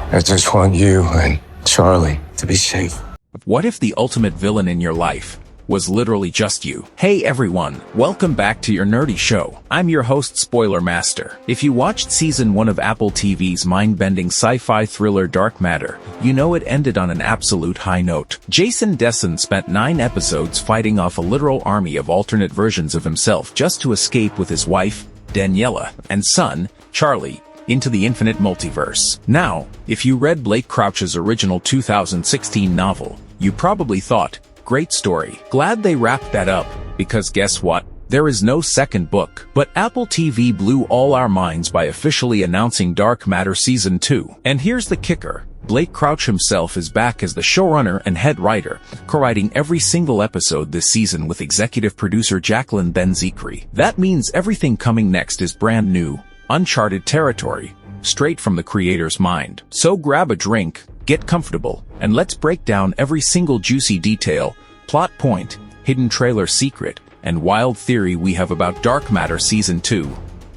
I just want you and Charlie to be safe. What if the ultimate villain in your life was literally just you? Hey everyone, welcome back to your nerdy show. I'm your host, Spoiler Master. If you watched season 1 of Apple TV's mind-bending sci-fi thriller Dark Matter, you know it ended on an absolute high note. Jason Dessen spent 9 episodes fighting off a literal army of alternate versions of himself just to escape with his wife, Daniela, and son, Charlie, into the infinite multiverse. Now, if you read Blake Crouch's original 2016 novel, you probably thought, great story. Glad they wrapped that up, because guess what? There is no second book. But Apple TV blew all our minds by officially announcing Dark Matter Season 2. And here's the kicker. Blake Crouch himself is back as the showrunner and head writer, co-writing every single episode this season with executive producer Jacqueline Ben-Zikri. That means everything coming next is brand new, uncharted territory, straight from the creator's mind. So grab a drink, get comfortable, and let's break down every single juicy detail, plot point, hidden trailer secret, and wild theory we have about Dark Matter Season 2.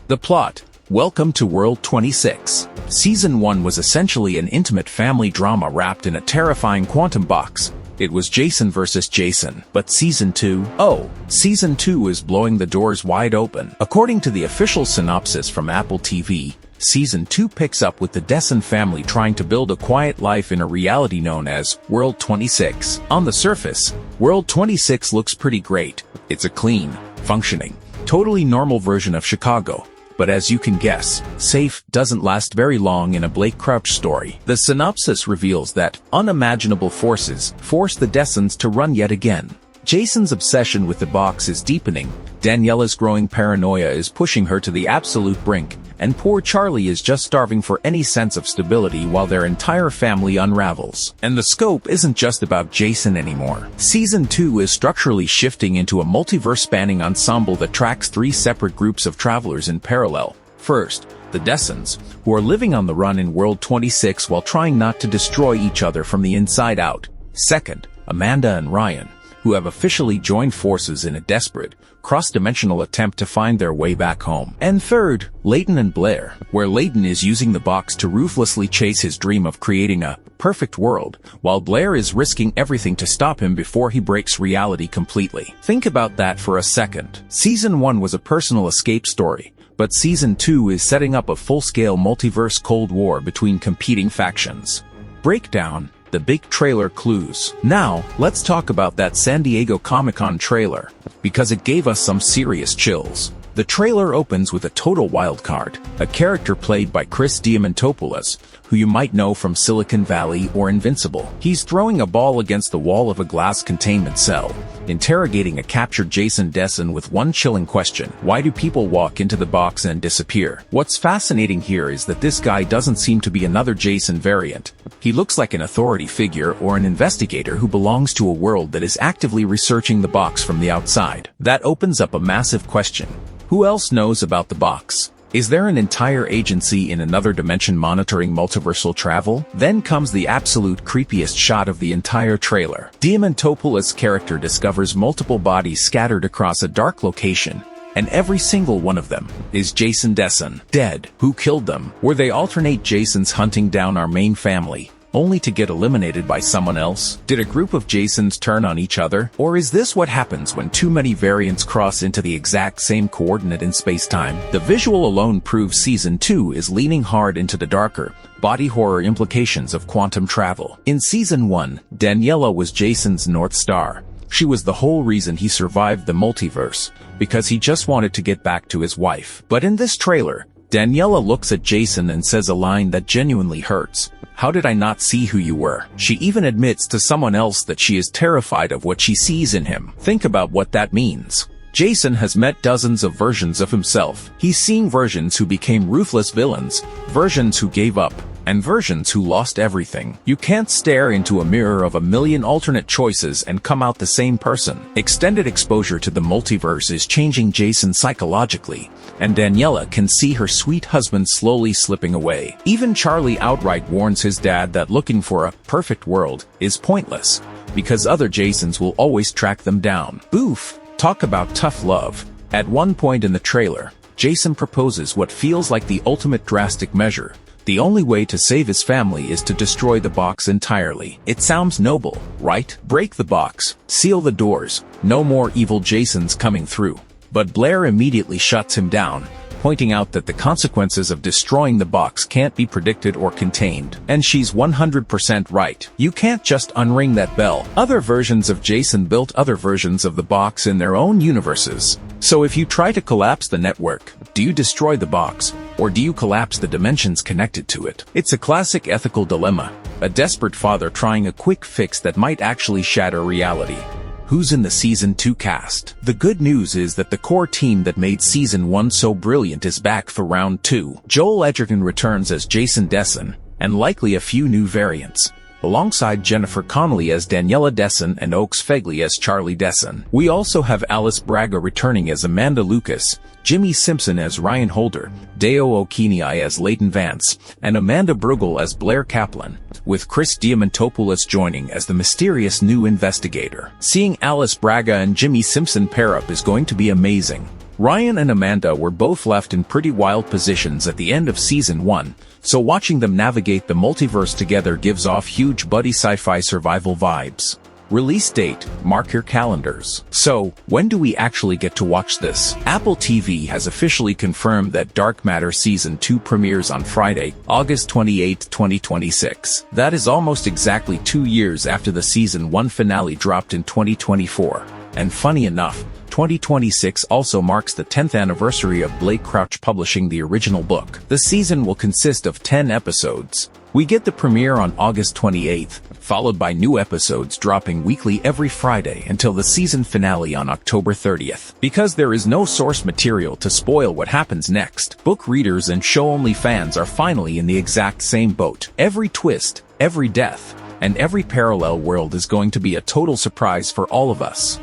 The plot. Welcome to World 26. Season 1 was essentially an intimate family drama wrapped in a terrifying quantum box. It was Jason versus Jason. But Season 2? Oh, Season 2 is blowing the doors wide open. According to the official synopsis from Apple TV, Season 2 picks up with the Dessen family trying to build a quiet life in a reality known as World 26. On the surface, World 26 looks pretty great. It's a clean, functioning, totally normal version of Chicago. But as you can guess, safe doesn't last very long in a Blake Crouch story. The synopsis reveals that unimaginable forces force the Dessens to run yet again. Jason's obsession with the box is deepening, Daniela's growing paranoia is pushing her to the absolute brink, and poor Charlie is just starving for any sense of stability while their entire family unravels. And the scope isn't just about Jason anymore. Season 2 is structurally shifting into a multiverse-spanning ensemble that tracks 3 separate groups of travelers in parallel. First, the Dessens, who are living on the run in World 26 while trying not to destroy each other from the inside out. Second, Amanda and Ryan, who have officially joined forces in a desperate, cross-dimensional attempt to find their way back home. And third, Leighton and Blair, where Leighton is using the box to ruthlessly chase his dream of creating a perfect world, while Blair is risking everything to stop him before he breaks reality completely. Think about that for a second. Season 1 was a personal escape story, but Season 2 is setting up a full-scale multiverse Cold War between competing factions. Breakdown. The big trailer clues. Now, let's talk about that San Diego Comic-Con trailer, because it gave us some serious chills. The trailer opens with a total wildcard, a character played by Chris Diamantopoulos, who you might know from Silicon Valley or Invincible. He's throwing a ball against the wall of a glass containment cell, interrogating a captured Jason Dessen with one chilling question: why do people walk into the box and disappear? What's fascinating here is that this guy doesn't seem to be another Jason variant. He looks like an authority figure or an investigator who belongs to a world that is actively researching the box from the outside. That opens up a massive question. Who else knows about the box? Is there an entire agency in another dimension monitoring multiversal travel? Then comes the absolute creepiest shot of the entire trailer. Diamantopoulos' character discovers multiple bodies scattered across a dark location, and every single one of them is Jason Dessen. Dead. Who killed them? Were they alternate Jasons hunting down our main family, only to get eliminated by someone else? Did a group of Jasons turn on each other? Or is this what happens when too many variants cross into the exact same coordinate in space-time? The visual alone proves Season 2 is leaning hard into the darker, body horror implications of quantum travel. In Season 1, Daniela was Jason's North Star. She was the whole reason he survived the multiverse, because he just wanted to get back to his wife. But in this trailer, Daniela looks at Jason and says a line that genuinely hurts. How did I not see who you were? She even admits to someone else that she is terrified of what she sees in him. Think about what that means. Jason has met dozens of versions of himself. He's seen versions who became ruthless villains, versions who gave up, and versions who lost everything. You can't stare into a mirror of a million alternate choices and come out the same person. Extended exposure to the multiverse is changing Jason psychologically, and Daniela can see her sweet husband slowly slipping away. Even Charlie outright warns his dad that looking for a perfect world is pointless, because other Jasons will always track them down. Boof! Talk about tough love. At one point in the trailer, Jason proposes what feels like the ultimate drastic measure: The only way to save his family is to destroy the box entirely. It sounds noble, right? Break the box, seal the doors, no more evil Jasons coming through. But Blair immediately shuts him down, pointing out that the consequences of destroying the box can't be predicted or contained. And she's 100% right. You can't just unring that bell. Other versions of Jason built other versions of the box in their own universes. So if you try to collapse the network, do you destroy the box, or do you collapse the dimensions connected to it? It's a classic ethical dilemma, a desperate father trying a quick fix that might actually shatter reality. Who's in the Season 2 cast? The good news is that the core team that made Season 1 so brilliant is back for Round 2. Joel Edgerton returns as Jason Dessen, and likely a few new variants, alongside Jennifer Connelly as Daniela Dessen and Oaks Fegley as Charlie Dessen. We also have Alice Braga returning as Amanda Lucas, Jimmy Simpson as Ryan Holder, Deo Okinai as Leighton Vance, and Amanda Brugel as Blair Kaplan, with Chris Diamantopoulos joining as the mysterious new investigator. Seeing Alice Braga and Jimmy Simpson pair up is going to be amazing. Ryan and Amanda were both left in pretty wild positions at the end of Season 1, so watching them navigate the multiverse together gives off huge buddy sci-fi survival vibes. Release date, mark your calendars. So, when do we actually get to watch this? Apple TV has officially confirmed that Dark Matter Season 2 premieres on Friday, August 28, 2026. That is almost exactly 2 years after the Season 1 finale dropped in 2024. And funny enough, 2026 also marks the 10th anniversary of Blake Crouch publishing the original book. The season will consist of 10 episodes. We get the premiere on August 28th, followed by new episodes dropping weekly every Friday until the season finale on October 30th. Because there is no source material to spoil what happens next, book readers and show-only fans are finally in the exact same boat. Every twist, every death, and every parallel world is going to be a total surprise for all of us.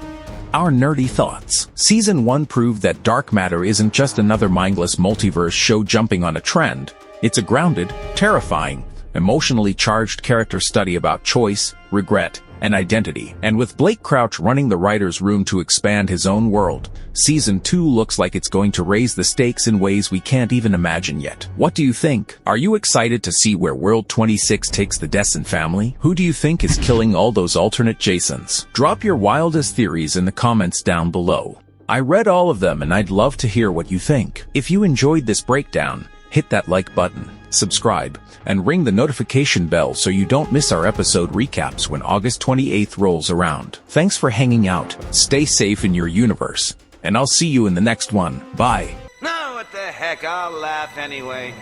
Our nerdy thoughts. Season 1 proved that Dark Matter isn't just another mindless multiverse show jumping on a trend. It's a grounded, terrifying, emotionally charged character study about choice, regret, and identity. And with Blake Crouch running the writer's room to expand his own world, Season 2 looks like it's going to raise the stakes in ways we can't even imagine yet. What do you think? Are you excited to see where World 26 takes the Dessen family? Who do you think is killing all those alternate Jasons? Drop your wildest theories in the comments down below. I read all of them and I'd love to hear what you think. If you enjoyed this breakdown, hit that like button, subscribe, and ring the notification bell so you don't miss our episode recaps when August 28th rolls around. Thanks for hanging out, stay safe in your universe, and I'll see you in the next one. Bye. No, what the heck, I'll laugh anyway.